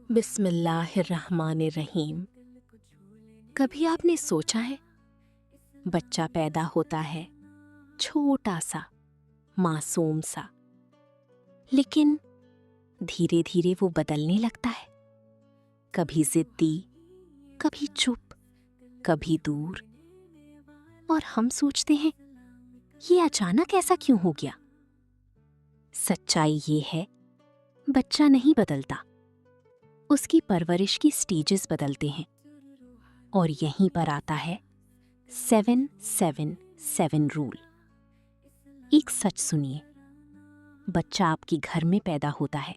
बिस्मिल्लाहिर्रहमानिर्रहीम। कभी आपने सोचा है, बच्चा पैदा होता है छोटा सा, मासूम सा, लेकिन धीरे धीरे वो बदलने लगता है। कभी जिद्दी, कभी चुप, कभी दूर। और हम सोचते हैं, ये अचानक ऐसा क्यों हो गया? सच्चाई ये है, बच्चा नहीं बदलता, उसकी परवरिश की स्टेजेस बदलते हैं। और यहीं पर आता है 7-7-7 रूल। एक सच सुनिए, बच्चा आपके घर में पैदा होता है,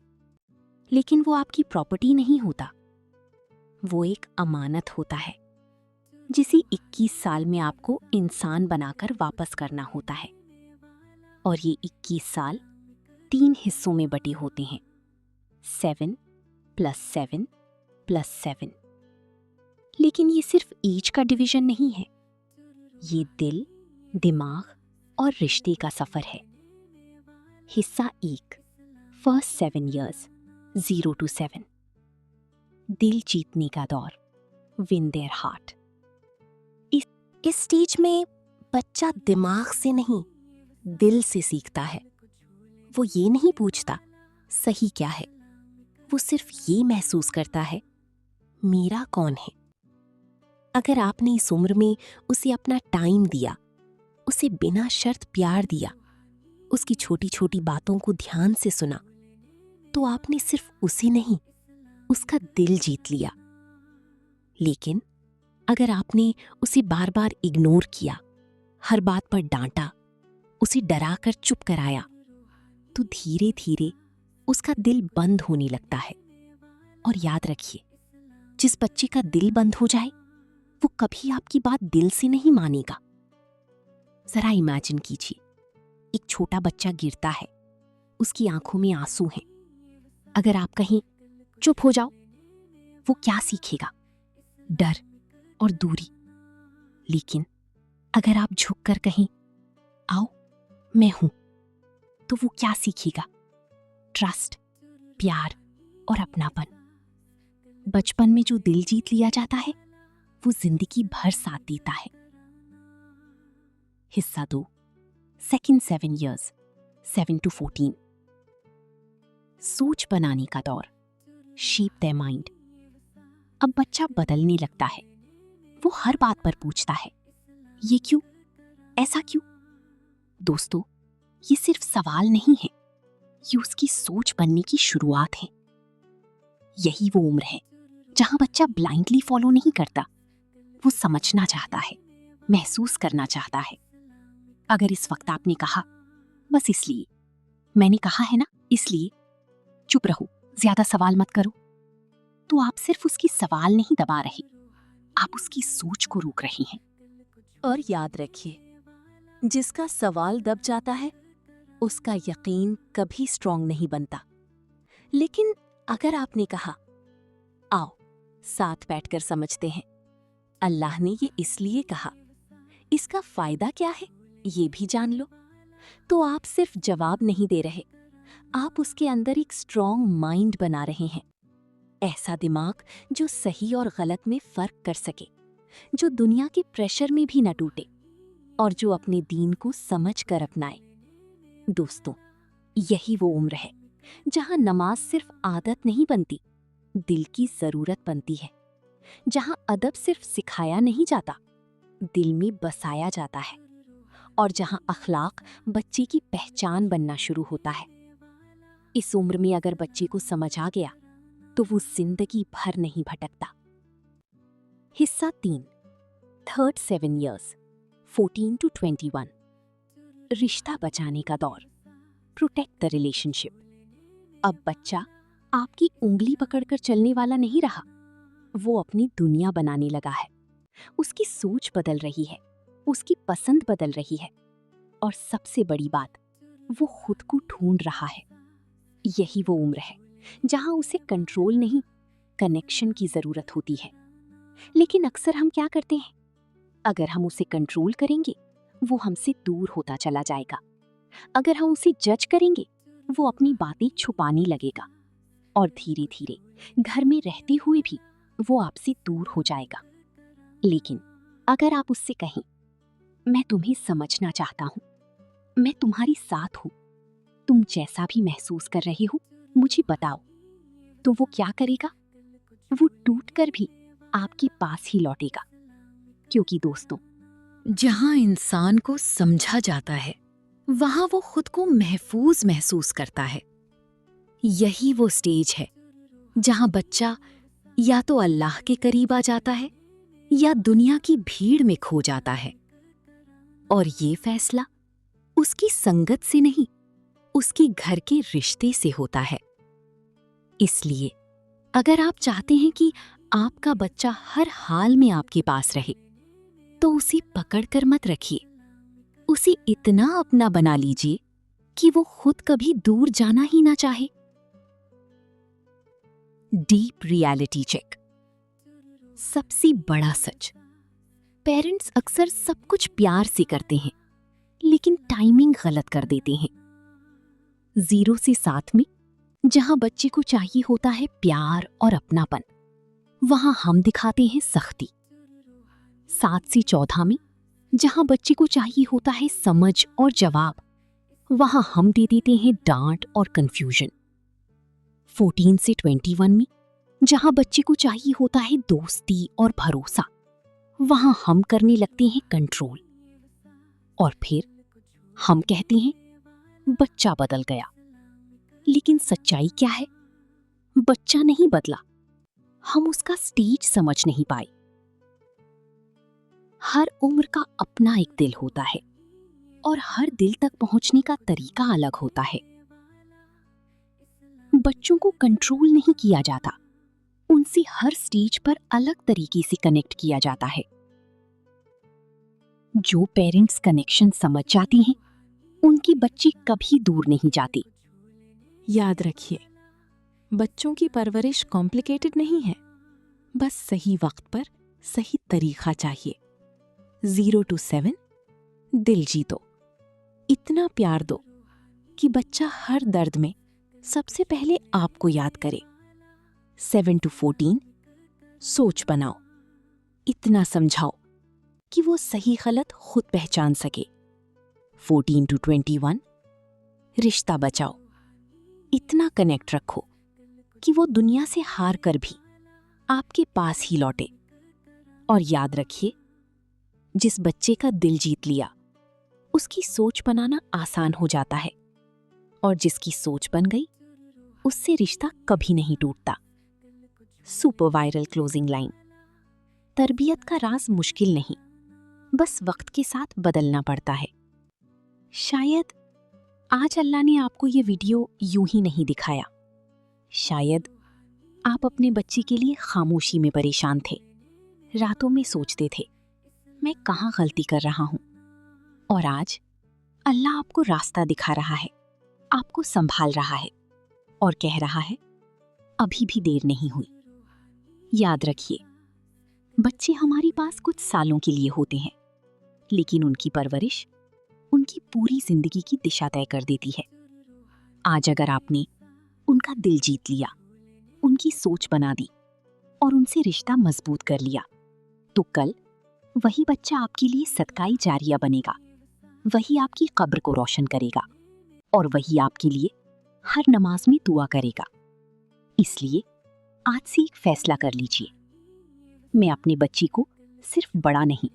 लेकिन वो आपकी प्रॉपर्टी नहीं होता। वो एक अमानत होता है, जिसे 21 साल में आपको इंसान बनाकर वापस करना होता है। और ये 21 साल 3 हिस्सों में बटे होते हैं, 7+7+7। लेकिन ये सिर्फ एज का डिवीजन नहीं है, ये दिल, दिमाग और रिश्ते का सफर है। हिस्सा 1, फर्स्ट 7 years, 0 to 7। दिल जीतने का दौर, विन देयर हार्ट। इस स्टेज में बच्चा दिमाग से नहीं, दिल से सीखता है। वो ये नहीं पूछता सही क्या है, वो सिर्फ ये महसूस करता है, मेरा कौन है। अगर आपने इस उम्र में उसे अपना टाइम दिया, उसे बिना शर्त प्यार दिया, उसकी छोटी छोटी बातों को ध्यान से सुना, तो आपने सिर्फ उसे नहीं, उसका दिल जीत लिया। लेकिन अगर आपने उसे बार बार इग्नोर किया, हर बात पर डांटा, उसे डरा कर चुप कराया, तो धीरे धीरे उसका दिल बंद होने लगता है। और याद रखिए, जिस बच्चे का दिल बंद हो जाए, वो कभी आपकी बात दिल से नहीं मानेगा। जरा इमेजिन कीजिए, एक छोटा बच्चा गिरता है, उसकी आंखों में आंसू हैं। अगर आप कहें चुप हो जाओ, वो क्या सीखेगा? डर और दूरी। लेकिन अगर आप झुककर कहें आओ मैं हूं, तो वो क्या सीखेगा? ट्रस्ट, प्यार और अपनापन। बचपन में जो दिल जीत लिया जाता है, वो जिंदगी भर साथ देता है। हिस्सा 2, सेकंड 7 years, 7 to 14। सोच बनाने का दौर, शेप देयर माइंड। अब बच्चा बदलने लगता है। वो हर बात पर पूछता है, ये क्यों, ऐसा क्यों? दोस्तों, ये सिर्फ सवाल नहीं है, ये उसकी सोच बनने की शुरुआत है। यही वो उम्र है जहां बच्चा ब्लाइंडली फॉलो नहीं करता, वो समझना चाहता है, महसूस करना चाहता है। अगर इस वक्त आपने कहा बस इसलिए, मैंने कहा है ना इसलिए, चुप रहो, ज्यादा सवाल मत करो, तो आप सिर्फ उसकी सवाल नहीं दबा रहे, आप उसकी सोच को रोक रही हैं। और याद रखिए, जिसका सवाल दब जाता है, उसका यकीन कभी स्ट्रांग नहीं बनता। लेकिन अगर आपने कहा आओ साथ बैठकर समझते हैं, अल्लाह ने ये इसलिए कहा, इसका फायदा क्या है ये भी जान लो, तो आप सिर्फ जवाब नहीं दे रहे, आप उसके अंदर एक स्ट्रांग माइंड बना रहे हैं। ऐसा दिमाग जो सही और गलत में फर्क कर सके, जो दुनिया के प्रेशर में भी न टूटे, और जो अपने दीन को समझ कर अपनाए। दोस्तों, यही वो उम्र है जहां नमाज सिर्फ आदत नहीं बनती, दिल की जरूरत बनती है। जहां अदब सिर्फ सिखाया नहीं जाता, दिल में बसाया जाता है। और जहां अखलाक बच्चे की पहचान बनना शुरू होता है। इस उम्र में अगर बच्चे को समझ आ गया, तो वो जिंदगी भर नहीं भटकता। हिस्सा 3, थर्ड 7 years, 14 to 21। रिश्ता बचाने का दौर, प्रोटेक्ट द रिलेशनशिप। अब बच्चा आपकी उंगली पकड़कर चलने वाला नहीं रहा, वो अपनी दुनिया बनाने लगा है। उसकी सोच बदल रही है, उसकी पसंद बदल रही है, और सबसे बड़ी बात, वो खुद को ढूंढ रहा है। यही वो उम्र है जहां उसे कंट्रोल नहीं, कनेक्शन की जरूरत होती है। लेकिन अक्सर हम क्या करते हैं, अगर हम उसे कंट्रोल करेंगे, वो हमसे दूर होता चला जाएगा। अगर हम उसे जज करेंगे, वो अपनी बातें छुपाने लगेगा। और धीरे धीरे घर में रहते हुए भी वो आपसे दूर हो जाएगा। लेकिन अगर आप उससे कहें, मैं तुम्हें समझना चाहता हूँ, मैं तुम्हारी साथ हूँ, तुम जैसा भी महसूस कर रहे हो मुझे बताओ, तो वो क्या करेगा? वो टूटकर भी आपके पास ही लौटेगा। क्योंकि दोस्तों, जहां इंसान को समझा जाता है वहां वो खुद को महफूज महसूस करता है। यही वो स्टेज है जहां बच्चा या तो अल्लाह के करीब आ जाता है या दुनिया की भीड़ में खो जाता है। और ये फैसला उसकी संगत से नहीं, उसके घर के रिश्ते से होता है। इसलिए अगर आप चाहते हैं कि आपका बच्चा हर हाल में आपके पास रहे, तो उसे पकड़कर मत रखिए। उसे इतना अपना बना लीजिए कि वो खुद कभी दूर जाना ही ना चाहे। Deep reality check. सबसे बड़ा सच, पेरेंट्स अक्सर सब कुछ प्यार से करते हैं, लेकिन टाइमिंग गलत कर देते हैं। 0 से 7 में जहां बच्चे को चाहिए होता है प्यार और अपनापन, वहां हम दिखाते हैं सख्ती। 7 से 14 में जहां बच्चे को चाहिए होता है समझ और जवाब, वहां हम दे देते हैं डांट और कंफ्यूजन। 14 से 21 में जहां बच्चे को चाहिए होता है दोस्ती और भरोसा, वहां हम करने लगते हैं कंट्रोल। और फिर हम कहते हैं बच्चा बदल गया। लेकिन सच्चाई क्या है? बच्चा नहीं बदला, हम उसका स्टेज समझ नहीं पाए। हर उम्र का अपना एक दिल होता है और हर दिल तक पहुंचने का तरीका अलग होता है। बच्चों को कंट्रोल नहीं किया जाता, उनसे हर स्टेज पर अलग तरीके से कनेक्ट किया जाता है। जो पेरेंट्स कनेक्शन समझ जाते हैं, उनके बच्चे कभी दूर नहीं जाते। याद रखिए, बच्चों की परवरिश कॉम्प्लिकेटेड नहीं है, बस सही वक्त पर सही तरीका चाहिए। 0 to 7 दिल जीतो, इतना प्यार दो कि बच्चा हर दर्द में सबसे पहले आपको याद करे। 7 to 14 सोच बनाओ, इतना समझाओ कि वो सही गलत खुद पहचान सके। 14 to 21 रिश्ता बचाओ, इतना कनेक्ट रखो कि वो दुनिया से हार कर भी आपके पास ही लौटे। और याद रखिए, जिस बच्चे का दिल जीत लिया, उसकी सोच बनाना आसान हो जाता है, और जिसकी सोच बन गई, उससे रिश्ता कभी नहीं टूटता। Super viral closing line. तरबियत का राज मुश्किल नहीं, बस वक्त के साथ बदलना पड़ता है। शायद आज अल्लाह ने आपको ये वीडियो यूं ही नहीं दिखाया। शायद आप अपने बच्चे के लिए खामोशी में परेशान थे, रातों में सोचते थे, मैं कहाँ गलती कर रहा हूँ। और आज अल्लाह आपको रास्ता दिखा रहा है, आपको संभाल रहा है और कह रहा है, अभी भी देर नहीं हुई। याद रखिए, बच्चे हमारे पास कुछ सालों के लिए होते हैं, लेकिन उनकी परवरिश उनकी पूरी जिंदगी की दिशा तय कर देती है। आज अगर आपने उनका दिल जीत लिया, उनकी सोच बना दी और उनसे रिश्ता मजबूत कर लिया, तो कल वही बच्चा आपके लिए सदकाई जारिया बनेगा, वही आपकी कब्र को रोशन करेगा और वही आपके लिए हर नमाज में दुआ करेगा। इसलिए आज से एक फैसला कर लीजिए, मैं अपने बच्ची को सिर्फ बड़ा नहीं,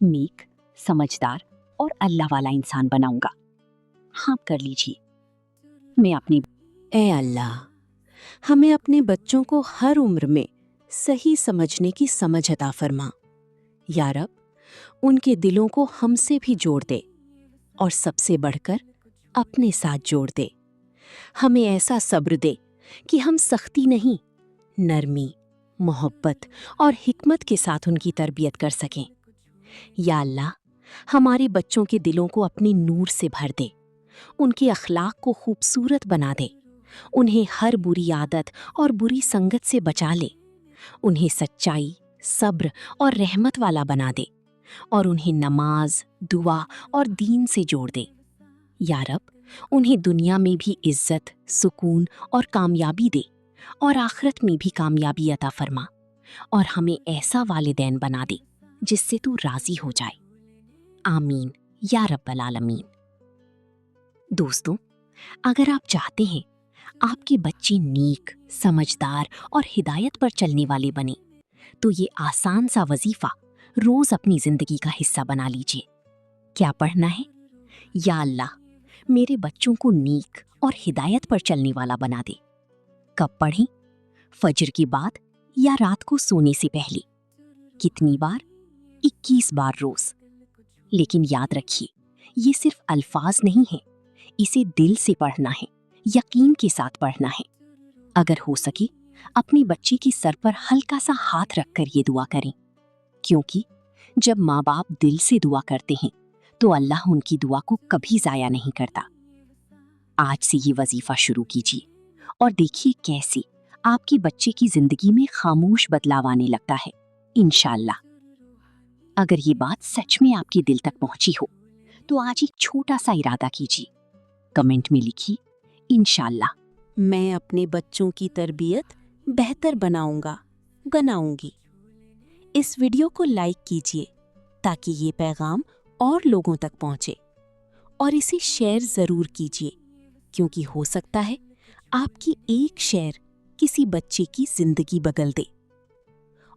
नेक, समझदार और अल्लाह वाला इंसान बनाऊंगा। हाँ, कर लीजिए। मैं अपने ए अल्लाह, हमें अपने बच्चों को हर उम्र में सही समझने की समझ अता फरमा। या रब, उनके दिलों को हमसे भी जोड़ दे और सबसे बढ़कर अपने साथ जोड़ दे। हमें ऐसा सब्र दे कि हम सख्ती नहीं, नरमी, मोहब्बत और हिकमत के साथ उनकी तरबियत कर सकें। या अल्लाह, हमारे बच्चों के दिलों को अपने नूर से भर दे, उनके अखलाक को खूबसूरत बना दे, उन्हें हर बुरी आदत और बुरी संगत से बचा ले, उन्हें सच्चाई, सब्र और रहमत वाला बना दे और उन्हें नमाज, दुआ और दीन से जोड़ दे। या रब, उन्हें दुनिया में भी इज्जत, सुकून और कामयाबी दे और आखिरत में भी कामयाबी अता फरमा और हमें ऐसा वालिदैन बना दे जिससे तू राजी हो जाए। आमीन या रब्बल आलमीन। दोस्तों, अगर आप चाहते हैं आपके बच्चे नेक, समझदार और हिदायत पर चलने वाले बने, तो ये आसान सा वजीफा रोज अपनी जिंदगी का हिस्सा बना लीजिए। क्या पढ़ना है? या अल्लाह, मेरे बच्चों को नेक और हिदायत पर चलने वाला बना दे। कब पढ़ें? फजर के बाद या रात को सोने से पहले। कितनी बार? 21 बार रोज। लेकिन याद रखिए, ये सिर्फ अल्फाज नहीं है, इसे दिल से पढ़ना है, यकीन के साथ पढ़ना है। अगर हो सके अपने बच्चे के सर पर हल्का सा हाथ रखकर ये दुआ करें, क्योंकि जब माँ बाप दिल से दुआ करते हैं तो अल्लाह उनकी दुआ को कभी जाया नहीं करता। आज से ये वजीफा शुरू कीजिए और देखिए कैसे आपके बच्चे की जिंदगी में खामोश बदलाव आने लगता है, इंशाअल्लाह। अगर ये बात सच में आपके दिल तक पहुंची हो तो आज एक छोटा सा इरादा कीजिए। कमेंट में लिखिए, इंशाअल्लाह मैं अपने बच्चों की तरबियत बेहतर बनाऊंगी। इस वीडियो को लाइक कीजिए ताकि ये पैगाम और लोगों तक पहुंचे, और इसे शेयर जरूर कीजिए, क्योंकि हो सकता है आपकी एक शेयर किसी बच्चे की जिंदगी बदल दे।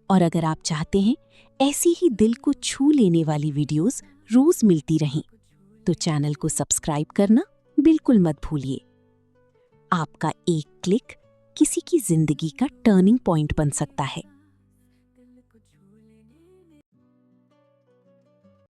और अगर आप चाहते हैं ऐसी ही दिल को छू लेने वाली वीडियोस रोज मिलती रहें, तो चैनल को सब्सक्राइब करना बिल्कुल मत भूलिए। आपका एक क्लिक किसी की जिंदगी का टर्निंग पॉइंट बन सकता है।